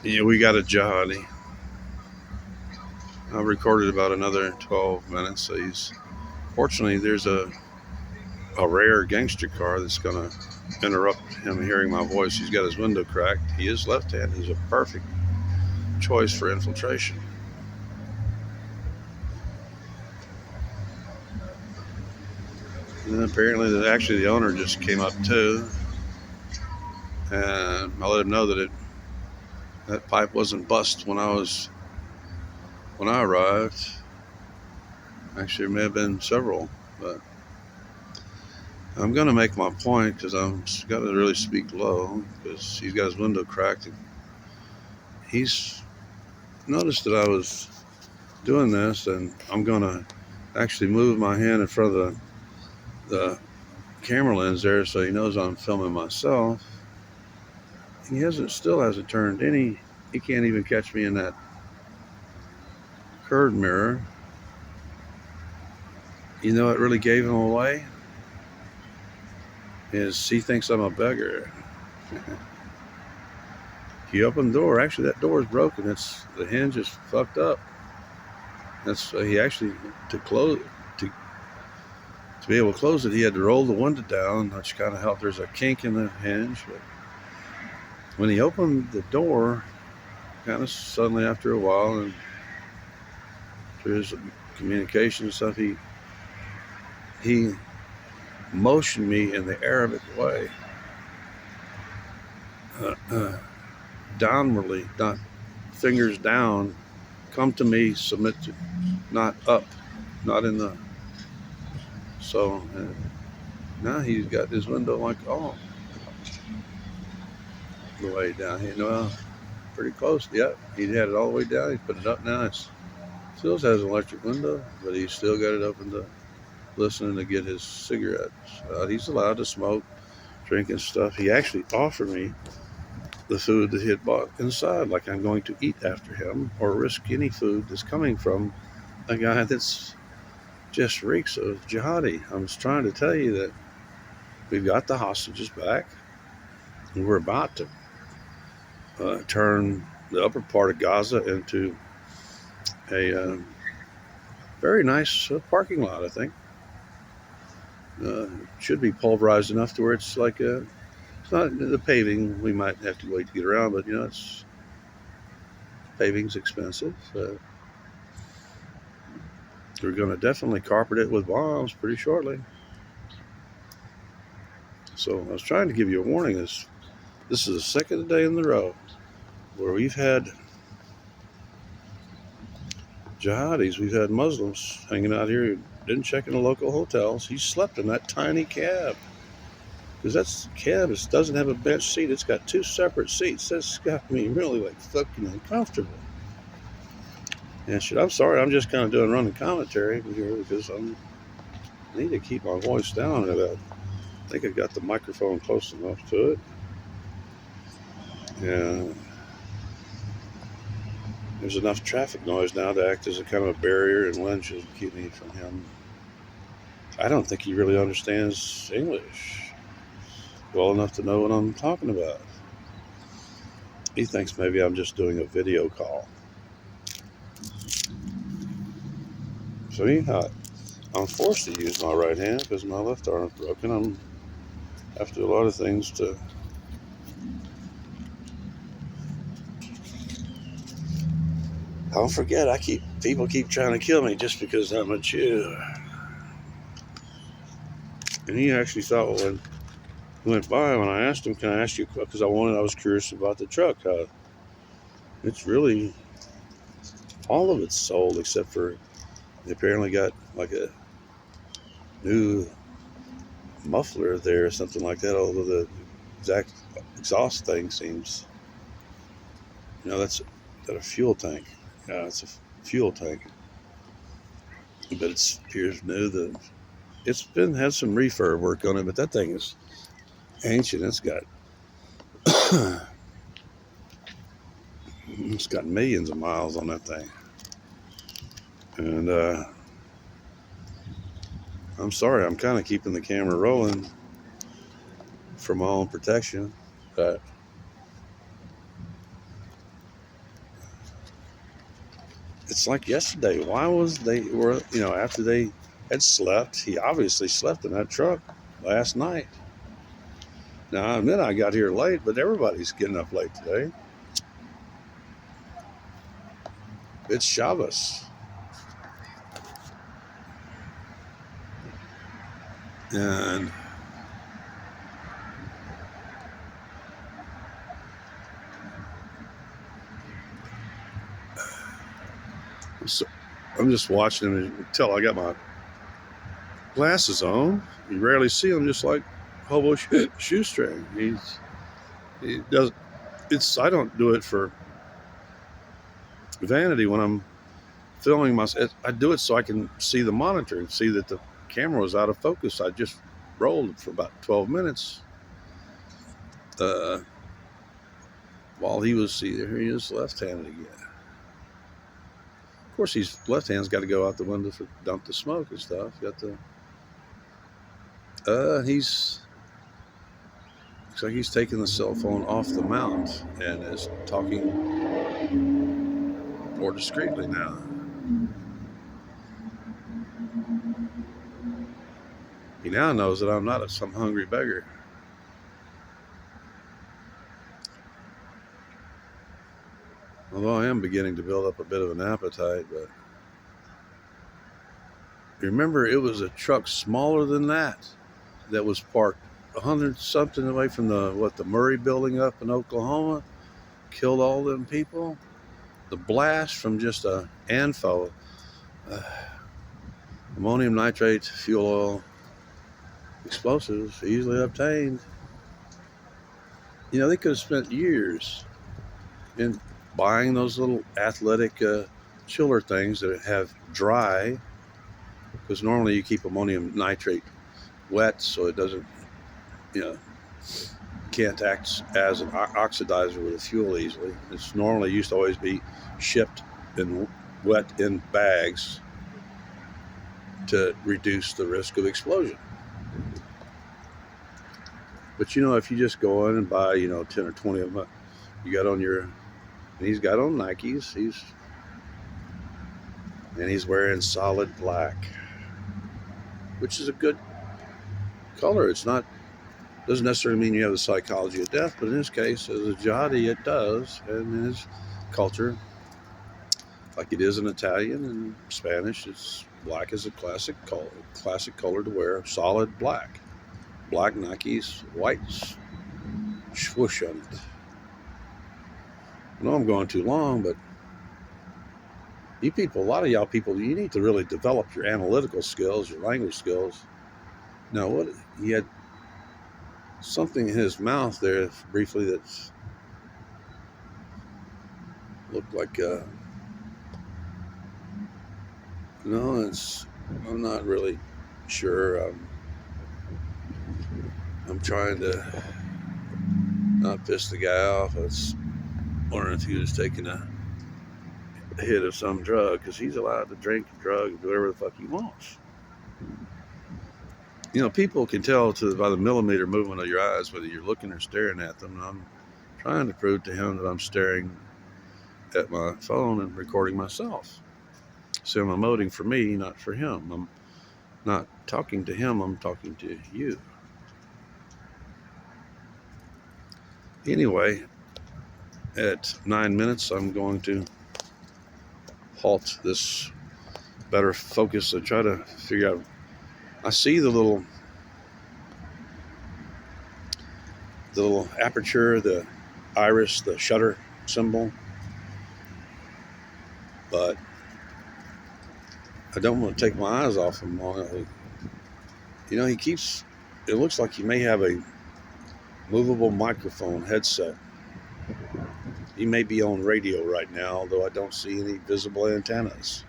Yeah, we got a Jihadi. I've recorded about another 12 minutes. So fortunately, there's a rare gangster car that's going to interrupt him hearing my voice. He's got his window cracked. He is left-handed. He's a perfect choice for infiltration. And apparently, actually the owner just came up too, and I let him know that pipe wasn't bust when I arrived. Actually, there may have been several, but I'm going to make my point because I'm got to really speak low because he's got his window cracked. And he's noticed that I was doing this, and I'm going to actually move my hand in front of the camera lens there so he knows I'm filming myself. Still hasn't turned any. He can't even catch me in that curved mirror. You know what really gave him away? Is he thinks I'm a beggar. He opened the door. Actually, that door is broken. The hinge is fucked up. That's he actually to close to be able to close it. He had to roll the window down, which kind of helped. There's a kink in the hinge, but when he opened the door, kind of suddenly after a while, and through his communication and stuff, he motioned me in the Arabic way, uh, uh, downwardly, not fingers down, come to me, submit to, not up, not in the. So now he's got his window like the way down here. Well, pretty close. Yeah, he had it all the way down. He put it up now. It still has an electric window, but he's still got it open to listening to get his cigarettes. He's allowed to smoke, drink, and stuff. He actually offered me the food that he had bought inside, like I'm going to eat after him or risk any food that's coming from a guy that's just reeks of jihadi. I was trying to tell you that we've got the hostages back, and we're about to turn the upper part of Gaza into a very nice parking lot, I think. Should be pulverized enough to where it's it's not the paving. We might have to wait to get around, but it's paving's expensive. We're going to definitely carpet it with bombs pretty shortly. So I was trying to give you a warning. This is the second day in the row where we've had jihadis, we've had Muslims hanging out here who didn't check in the local hotels. He slept in that tiny cab because that cab doesn't have a bench seat. It's got two separate seats. That's got me really fucking uncomfortable. And shit, I'm sorry. I'm just kind of doing running commentary here because I need to keep my voice down. I think I got the microphone close enough to it. Yeah. There's enough traffic noise now to act as a kind of a barrier and lens to keep me from him. I don't think he really understands English well enough to know what I'm talking about. He thinks maybe I'm just doing a video call. So anyhow, I'm forced to use my right hand because my left arm is broken. I have to do a lot of things to. Don't forget, people keep trying to kill me just because I'm a Jew. And he actually thought when he went by, when I asked him, "Can I ask you?" Because I was curious about the truck. It's really all of it's sold except for they apparently got like a new muffler there or something like that. Although the exact exhaust thing seems, that's got a fuel tank. Yeah, it's a fuel tank, but it appears new. It's been had some refurb work on it, but that thing is ancient. It's got millions of miles on that thing, and I'm sorry, I'm kind of keeping the camera rolling for my own protection, but it's like yesterday. Why was they were, after they had slept, he obviously slept in that truck last night. Now, I admit I got here late, but everybody's getting up late today. It's Shabbos. And so I'm just watching him until I got my glasses on. You rarely see him, just like hobo shoestring. He does. I don't do it for vanity when I'm filming myself. I do it so I can see the monitor and see that the camera was out of focus. I just rolled for about 12 minutes while he was, see, there he is, left-handed again. Of course, he's left hand's got to go out the window to dump the smoke and stuff. Got the looks like he's taking the cell phone off the mount and is talking more discreetly now. He now knows that I'm not some hungry beggar. Although I am beginning to build up a bit of an appetite, but remember, it was a truck smaller than that was parked 100-something away from the Murray building up in Oklahoma, killed all them people. The blast from just a ANFO, ammonium nitrate, fuel oil, explosives, easily obtained. They could have spent years in buying those little athletic chiller things that have dry, because normally you keep ammonium nitrate wet so it doesn't, can't act as an oxidizer with the fuel easily. It's normally used to always be shipped and wet in bags to reduce the risk of explosion. But if you just go in and buy 10 or 20 of them, you got on and he's got on Nikes, he's wearing solid black, which is a good color. It's not, doesn't necessarily mean you have the psychology of death, but in this case, as a jihadi, it does. And in his culture, like it is in Italian and Spanish, it's black is a classic color to wear. Solid black Nikes, white swoosh on it. I know I'm going too long, but you people, a lot of y'all people, you need to really develop your analytical skills, your language skills. Now, he had something in his mouth there briefly that looked like no, I'm not really sure. I'm trying to not piss the guy off. I was wondering if he was taking a hit of some drug, because he's allowed to drink, drug, do whatever the fuck he wants. People can tell by the millimeter movement of your eyes whether you're looking or staring at them. And I'm trying to prove to him that I'm staring at my phone and recording myself. So I'm emoting for me, not for him. I'm not talking to him, I'm talking to you. Anyway, at 9 minutes, I'm going to halt this, better focus and try to figure out. I see the little aperture, the iris, the shutter symbol, but I don't want to take my eyes off him long. It looks like he may have a movable microphone headset. He may be on radio right now, although I don't see any visible antennas.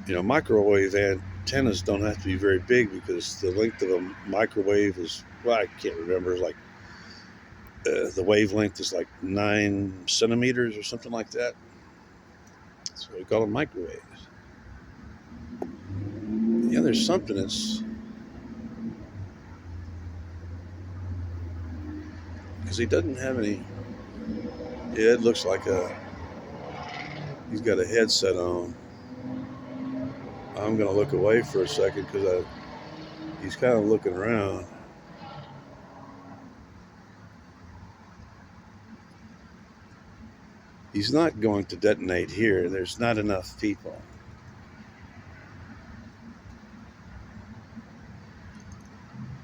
Microwave antennas don't have to be very big, because the length of a microwave is, I can't remember, like the wavelength is like 9 centimeters or something like that. That's what we call them, microwaves. There's something that's, because he doesn't have any. It looks like He's got a headset on. I'm going to look away for a second because he's kind of looking around. He's not going to detonate here. There's not enough people.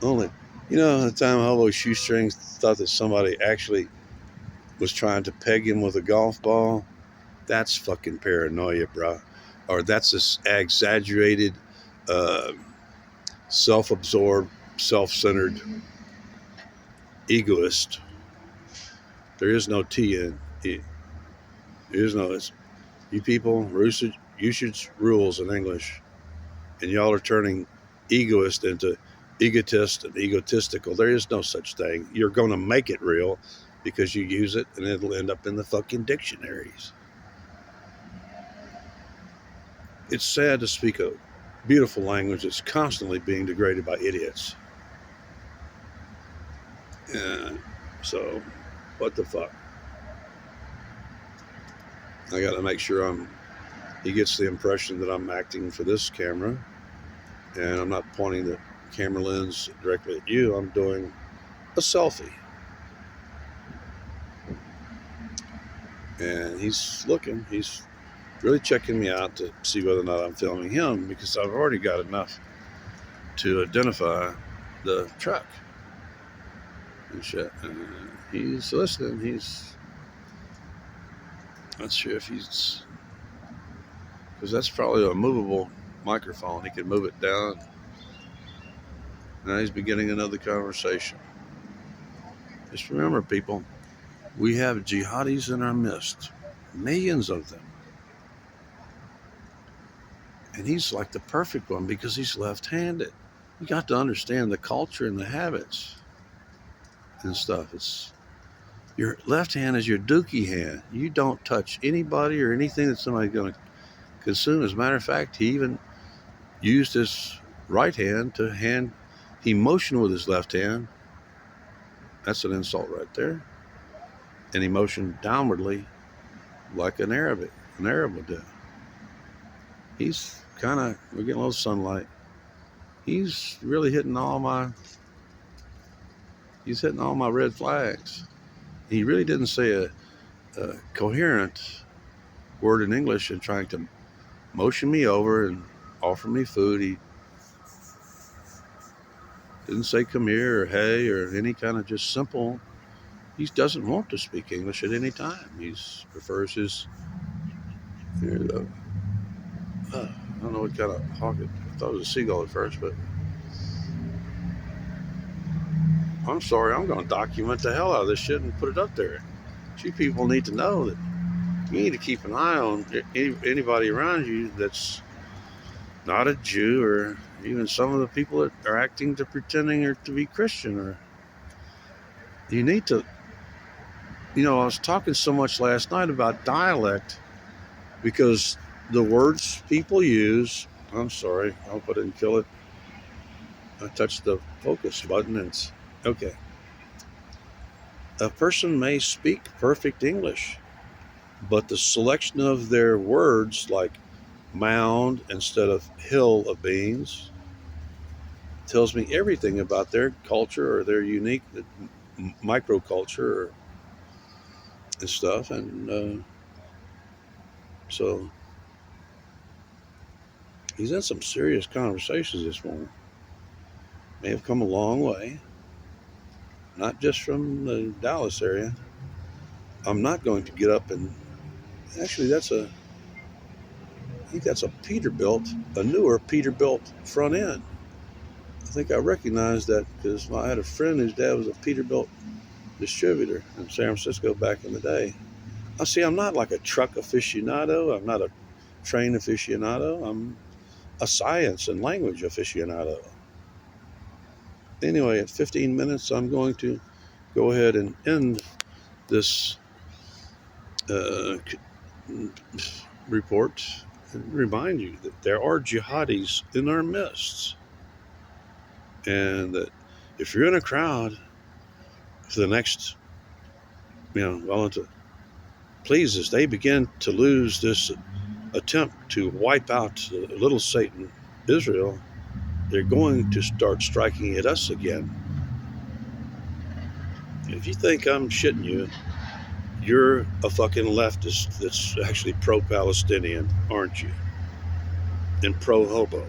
Only, the time Hobo Shoestrings thought that somebody actually was trying to peg him with a golf ball. That's fucking paranoia, bro. Or that's this exaggerated, uh, self-absorbed, self-centered egoist. There is no T in it. There is no. It's, you people, usage rules in English, and y'all are turning egoist into egotist and egotistical. There is no such thing. You're going to make it real because you use it, and it'll end up in the fucking dictionaries. It's sad to speak a beautiful language that's constantly being degraded by idiots. And so, what the fuck? I got to make sure he gets the impression that I'm acting for this camera, and I'm not pointing the camera lens directly at you. I'm doing a selfie. And he's looking. He's really checking me out to see whether or not I'm filming him, because I've already got enough to identify the truck and shit. And he's listening. He's not sure if he's, because that's probably a movable microphone. He can move it down. Now he's beginning another conversation. Just remember, people, we have jihadis in our midst, millions of them. And he's like the perfect one because he's left-handed. You got to understand the culture and the habits and stuff. It's your left hand is your dookie hand. You don't touch anybody or anything that somebody's going to consume. As a matter of fact, he even used his right hand to hand. He motioned with his left hand. That's an insult right there. And he motioned downwardly like an Arab would do. He's we're getting a little sunlight. He's really hitting all my red flags. He really didn't say a coherent word in English and trying to motion me over and offer me food. He didn't say come here or hey or any kind of just simple. He doesn't want to speak English at any time. He prefers his, I don't know what kind of hawk it. I thought it was a seagull at first, but I'm sorry. I'm going to document the hell out of this shit and put it up there. You people need to know that you need to keep an eye on anybody around you that's not a Jew, or even some of the people that are acting to pretending or to be Christian. Or you need to, I was talking so much last night about dialect because the words people use, I'm sorry, I hope I didn't kill it. I touched the focus button and it's okay. A person may speak perfect English, but the selection of their words, like mound instead of hill of beans, tells me everything about their culture or their unique microculture and stuff. And so he's had some serious conversations this morning. May have come a long way, not just from the Dallas area. I'm not going to get up and actually I think that's a Peterbilt, a newer Peterbilt front end. I think I recognize that because I had a friend whose dad was a Peterbilt distributor in San Francisco back in the day. I see, I'm not like a truck aficionado. I'm not a train aficionado. I'm a science and language aficionado. Anyway, at 15 minutes, I'm going to go ahead and end this report and remind you that there are jihadis in our midst. And that if you're in a crowd for the next, well into please, as they begin to lose this attempt to wipe out little Satan, Israel, they're going to start striking at us again. And if you think I'm shitting you, you're a fucking leftist that's actually pro-Palestinian, aren't you? And pro-hobo.